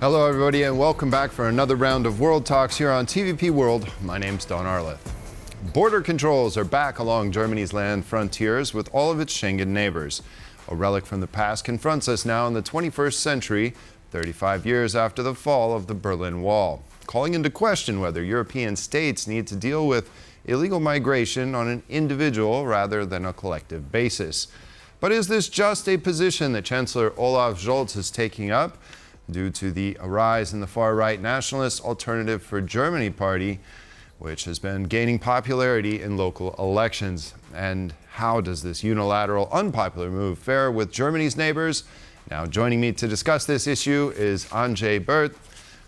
Hello everybody and welcome back for another round of World Talks here on TVP World. My name's Don Arleth. Border controls are back along Germany's land frontiers with all of its Schengen neighbors. A relic from the past confronts us now in the 21st century, 35 years after the fall of the Berlin Wall, calling into question whether European states need to deal with illegal migration on an individual rather than a collective basis. But is this just a position that Chancellor Olaf Scholz is taking up due to the rise in the far-right nationalist Alternative for Germany party, which has been gaining popularity in local elections? And how does this unilateral, unpopular move fare with Germany's neighbors? Now, joining me to discuss this issue is Andrzej Byrt,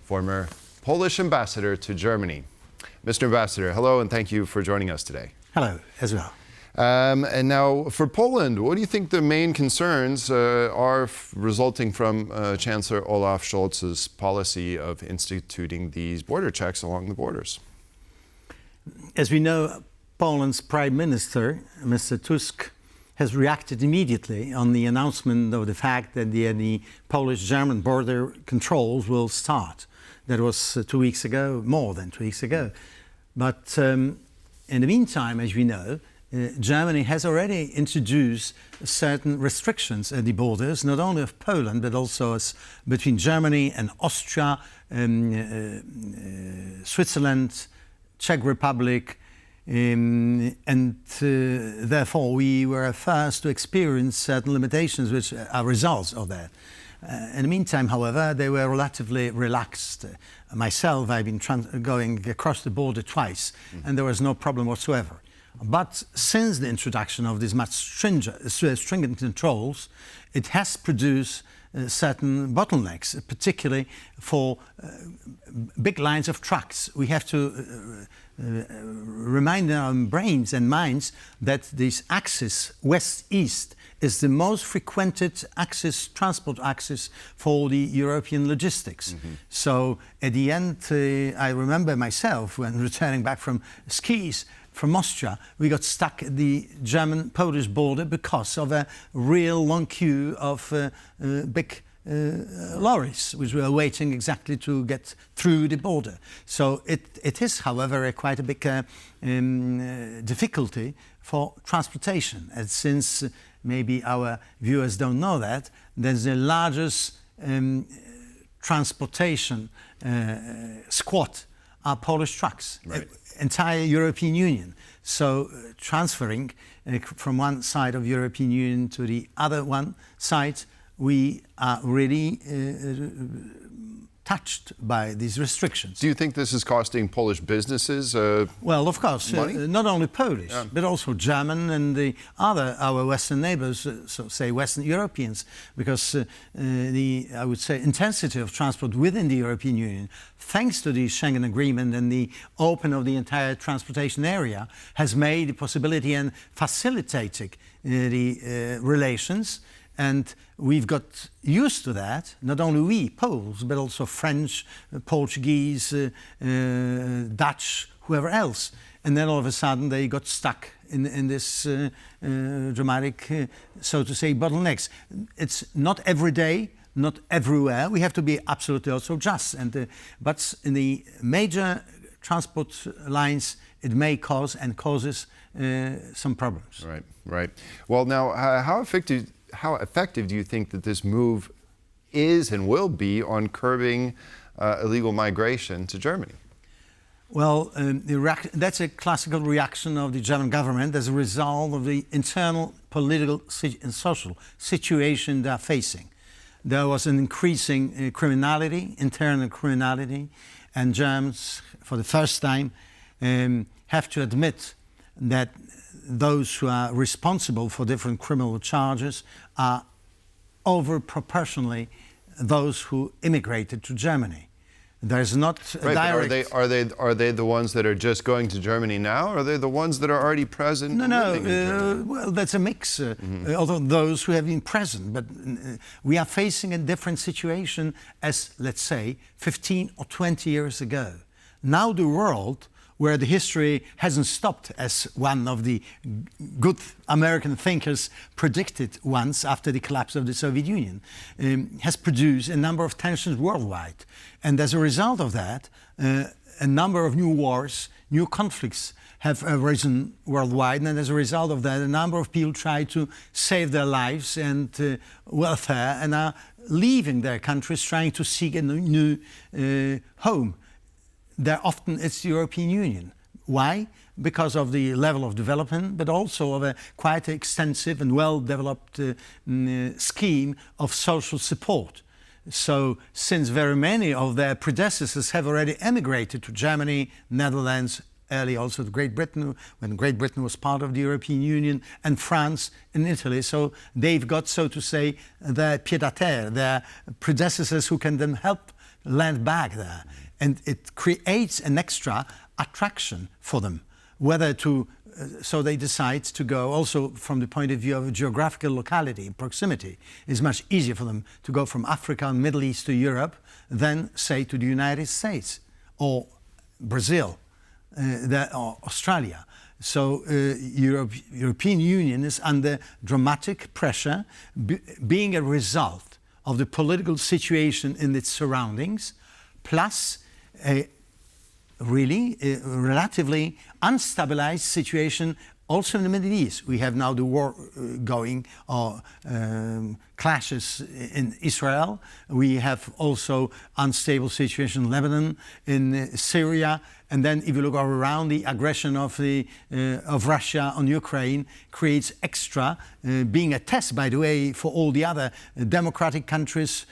former Polish ambassador to Germany. Mr. Ambassador, hello, and thank you for joining us today. Hello, as well. And now, for Poland, what do you think the main concerns are resulting from Chancellor Olaf Scholz's policy of instituting these border checks along the borders? As we know, Poland's Prime Minister, Mr. Tusk, has reacted immediately on the announcement of the fact that the Polish-German border controls will start. That was 2 weeks ago, more than 2 weeks ago. But in the meantime, as we know, Germany has already introduced certain restrictions at the borders, not only of Poland, but also between Germany and Austria, Switzerland, Czech Republic, and therefore we were first to experience certain limitations which are results of that. In the meantime, however, they were relatively relaxed. Myself, I've been going across the border twice, and there was no problem whatsoever. But since the introduction of these much stringent controls, it has produced certain bottlenecks, particularly for big lines of trucks. We have to remind our brains and minds that this axis, west-east, is the most frequented axis, transport axis for the European logistics. So at the end, I remember myself when returning back from skis from Austria, we got stuck at the German-Polish border because of a real long queue of big lorries, which were waiting exactly to get through the border. So it is, however, quite a big difficulty for transportation. And since maybe our viewers don't know that, there's the largest transportation squad are Polish trucks. Right. Entire European Union. So transferring from one side of European Union to the other one side, we are really touched by these restrictions. Do you think this is costing Polish businesses well, of course, not only Polish, but also German and our Western neighbors, so say Western Europeans, because I would say, intensity of transport within the European Union, thanks to the Schengen Agreement and the open of the entire transportation area, has made the possibility and facilitated the relations. And we've got used to that, not only we, Poles, but also French, Portuguese, Dutch, whoever else. And then all of a sudden they got stuck in this dramatic, so to say, bottlenecks. It's not every day, not everywhere. We have to be absolutely also just. But in the major transport lines, it may cause and causes some problems. Right, right. Well, now, how effective do you think that this move is and will be on curbing illegal migration to Germany? Well, that's a classical reaction of the German government as a result of the internal political and social situation they are facing. There was an increasing criminality, internal criminality, and Germans, for the first time, have to admit that those who are responsible for different criminal charges are over-proportionally those who immigrated to Germany. There's not a direct... Are they the ones that are just going to Germany now, or are they the ones that are already present? No. Well, that's a mix. Although those who have been present, but we are facing a different situation as, let's say, 15 or 20 years ago. Now the world where the history hasn't stopped, as one of the good American thinkers predicted once after the collapse of the Soviet Union, has produced a number of tensions worldwide. And as a result of that, a number of new wars, new conflicts have arisen worldwide, and as a result of that, a number of people try to save their lives and welfare and are leaving their countries, trying to seek a new home. Often it's the European Union. Why? Because of the level of development, but also of a quite extensive and well-developed scheme of social support. So, since very many of their predecessors have already emigrated to Germany, Netherlands, early also to Great Britain, when Great Britain was part of the European Union, and France and Italy. So they've got, so to say, their pied-à-terre, their predecessors who can then help land back there. And it creates an extra attraction for them, whether to, so they decide to go also from the point of view of geographical locality, proximity. It's much easier for them to go from Africa and Middle East to Europe than, say, to the United States or Brazil. Or Australia. So European Union is under dramatic pressure, being a result of the political situation in its surroundings, plus a relatively unstabilized situation also in the Middle East. We have now the war going, or clashes in Israel. We have also unstable situation in Lebanon, in Syria. And then if you look around, the aggression of Russia on Ukraine creates extra, being a test, by the way, for all the other democratic countries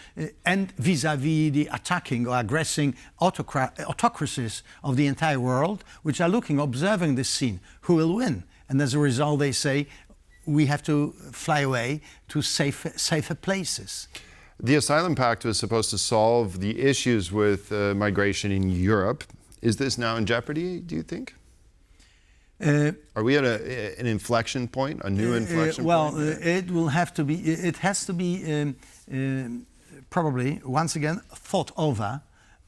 and vis-à-vis the attacking or aggressing autocracies of the entire world, which are observing this scene. Who will win? And as a result, they say, we have to fly away to safer places. The Asylum Pact was supposed to solve the issues with migration in Europe. Is this now in jeopardy, do you think? Are we at an inflection point, a new inflection point? Well, it will have to be, it has to be probably, once again, thought over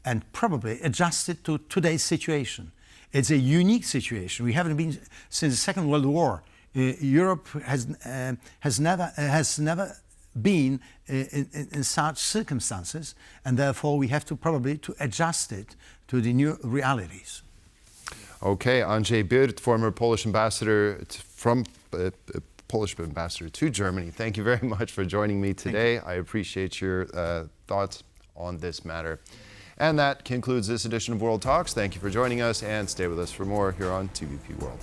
and probably adjusted to today's situation. It's a unique situation. We haven't been, since the Second World War, Europe has never been in such circumstances, and therefore we have to probably adjust it to the new realities. Okay, Andrzej Byrt, former Polish ambassador Polish ambassador to Germany. Thank you very much for joining me today. I appreciate your thoughts on this matter. And that concludes this edition of World Talks. Thank you for joining us, and stay with us for more here on TVP World.